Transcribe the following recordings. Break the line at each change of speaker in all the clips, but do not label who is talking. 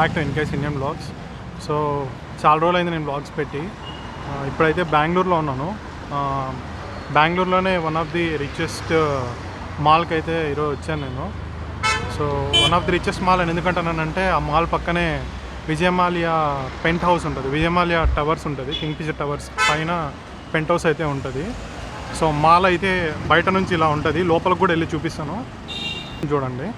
Back to NKS Indian blogs. So చాలా రోజులైంది నేను బ్లాగ్స్ పెట్టి. ఇప్పుడైతే బెంగళూరులో ఉన్నాను. బెంగళూరులోనే వన్ ఆఫ్ ది రిచెస్ట్ మాల్కి అయితే ఈరోజు వచ్చాను నేను. So one of the richest mall అని ఎందుకంటానంటే ఆ మాల్ పక్కనే విజయమాల్యా పెంట్ హౌస్ ఉంటుంది, విజయమాల్యా టవర్స్ ఉంటుంది, కింగ్ఫిషర్ టవర్స్ పైన పెంట్ హౌస్ అయితే ఉంటుంది. సో మాల్ అయితే బయట నుంచి ఇలా ఉంటుంది, లోపలికి కూడా వెళ్ళి చూపిస్తాను చూడండి.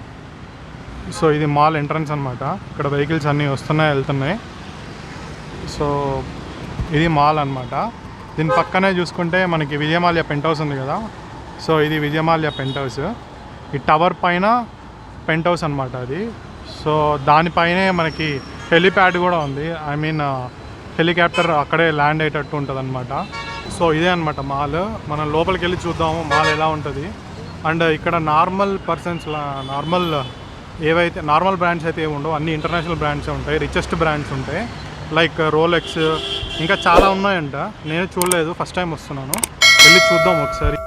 సో ఇది మాల్ ఎంట్రన్స్ అనమాట. ఇక్కడ వెహికల్స్ అన్నీ వస్తున్నాయి వెళ్తున్నాయి. సో ఇది మాల్ అనమాట. దీని పక్కనే చూసుకుంటే మనకి విజయమాల్యా పెంట్ హౌస్ ఉంది కదా. సో ఇది విజయమాల్యా పెంట్ హౌస్. ఈ టవర్ పైన పెంట్ హౌస్ అనమాట అది. సో దానిపైనే మనకి హెలిప్యాడ్ కూడా ఉంది. ఐ మీన్ హెలికాప్టర్ అక్కడే ల్యాండ్ అయ్యేటట్టు ఉంటుంది అనమాట. సో ఇదే అనమాట మాల్. మనం లోపలికి వెళ్ళి చూద్దాము మాల్ ఎలా ఉంటుంది. అండ్ ఇక్కడ నార్మల్ బ్రాండ్స్ అయితే ఏమి ఉండవు, అన్ని ఇంటర్నేషనల్ బ్రాండ్సే ఉంటాయి, రిచెస్ట్ బ్రాండ్స్ ఉంటాయి. లైక్ రోలెక్స్ ఇంకా చాలా ఉన్నాయంట. నేను చూడలేదు, ఫస్ట్ టైం వస్తున్నాను, వెళ్ళి చూద్దాం ఒకసారి.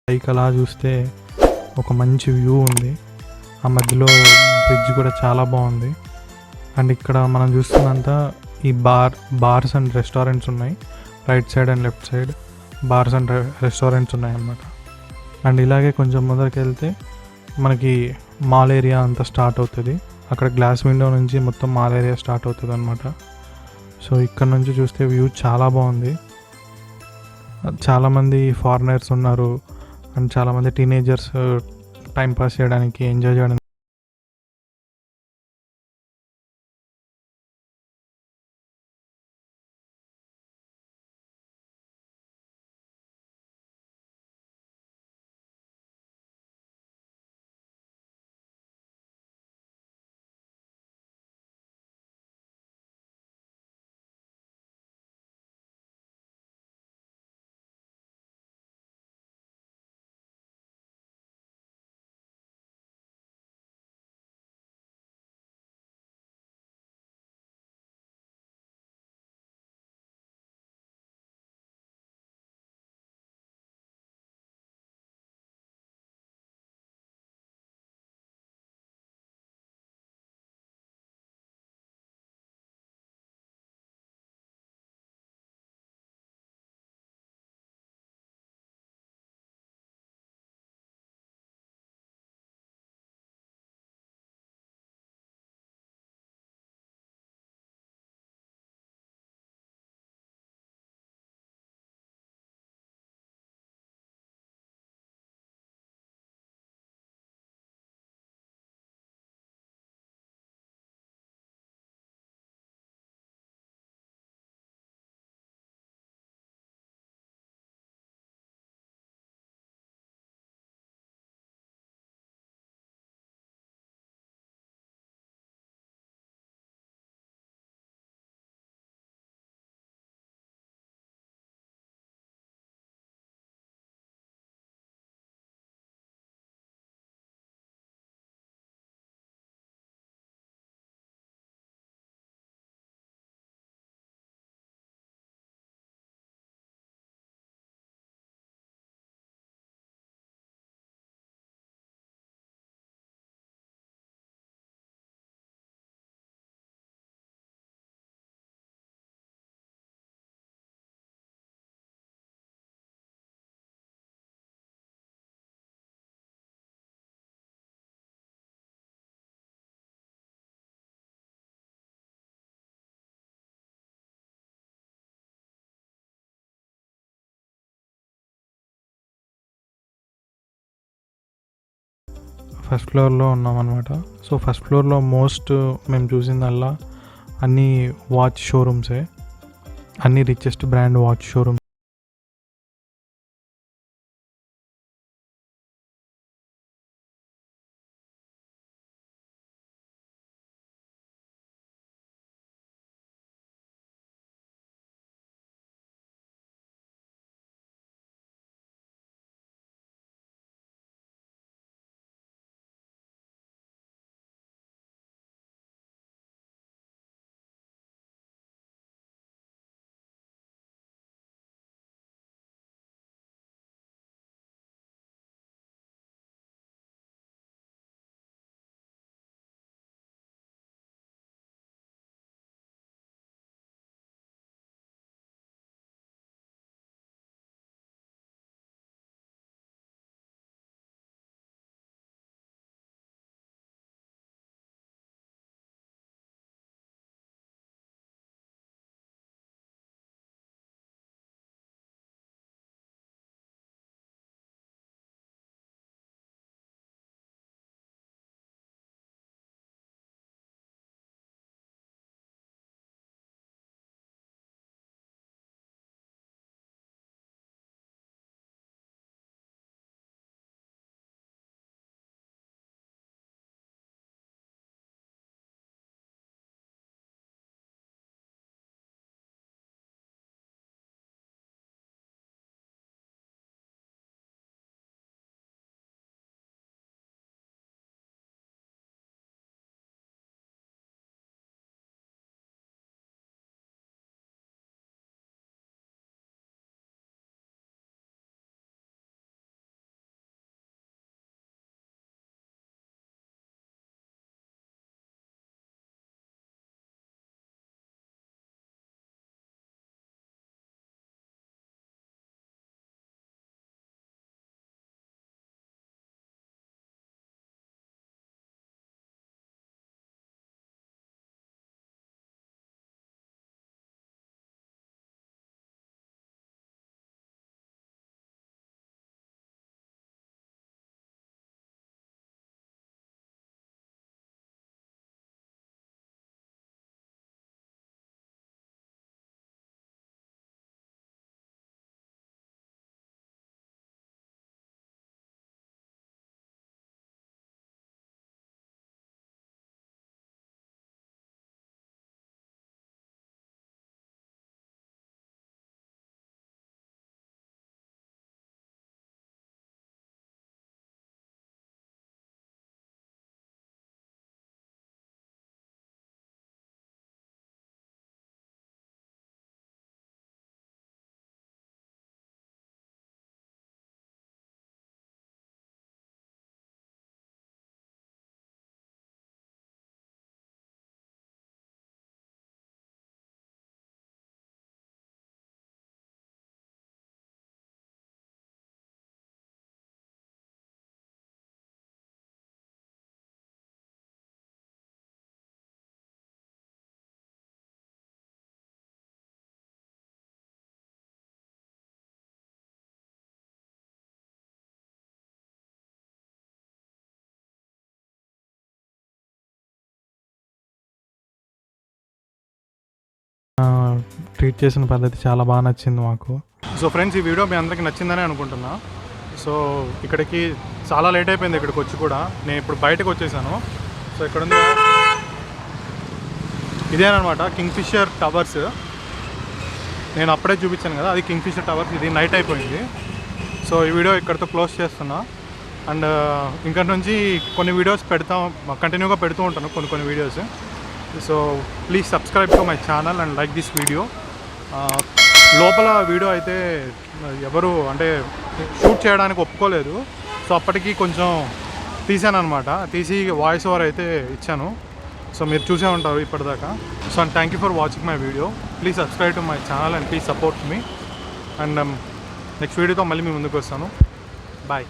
పైకి అలా చూస్తే ఒక మంచి వ్యూ ఉంది. ఆ మధ్యలో బ్రిడ్జ్ కూడా చాలా బాగుంది. అండ్ ఇక్కడ మనం చూస్తున్నంత ఈ బార్స్ అండ్ రెస్టారెంట్స్ ఉన్నాయి. Right side and left side bars and restaurants ఉన్నాయి అన్నమాట. అండ్ ఇలాగే కొంచెం ముందరికి వెళ్తే మనకి మాల్ ఏరియా అంతా స్టార్ట్ అవుతుంది. అక్కడ గ్లాస్ విండో నుంచి మొత్తం మాల్ ఏరియా స్టార్ట్ అవుతుంది అనమాట. సో ఇక్కడ నుంచి చూస్తే వ్యూ చాలా బాగుంది. చాలామంది ఫారినర్స్ ఉన్నారు అండ్ చాలామంది టీనేజర్స్ టైం పాస్ చేయడానికి, ఎంజాయ్ చేయడానికి ఫస్ట్ ఫ్లోర్లో ఉన్నామన్నమాట. సో ఫస్ట్ ఫ్లోర్లో మేము చూసిందల్లా అన్ని వాచ్ షోరూమ్సే, అన్ని richest brand watch showrooms. Treat చేసిన పద్ధతి చాలా బాగా నచ్చింది మాకు. సో ఫ్రెండ్స్, ఈ వీడియో మీ అందరికీ నచ్చిందని అనుకుంటున్నా. సో ఇక్కడికి చాలా లేట్ అయిపోయింది ఇక్కడికి వచ్చి కూడా. నేను ఇప్పుడు బయటకు వచ్చేసాను. సో ఇక్కడ ఉంది ఇదేనమాట కింగ్ఫిషర్ టవర్స్. నేను అప్పుడే చూపించాను కదా, అది కింగ్ఫిషర్ టవర్స్. ఇది నైట్ అయిపోయింది. సో ఈ వీడియో ఇక్కడితో క్లోజ్ చేస్తున్నా. అండ్ ఇంకా నుంచి కొన్ని వీడియోస్ కంటిన్యూగా పెడుతూ ఉంటాను కొన్ని videos. So please subscribe to my channel and like this video. లోపల వీడియో అయితే ఎవరు అంటే షూట్ చేయడానికి ఒప్పుకోలేదు. సో అప్పటికి కొంచెం తీసాను అనమాట, తీసి వాయిస్ ఓవర్ అయితే ఇచ్చాను. సో మీరు చూసే ఉంటారు ఇప్పటిదాకా. So and thank you for watching my video. Please subscribe to my channel and please support me. And next వీడియోతో మళ్ళీ మీ ముందుకు వస్తాను. బాయ్.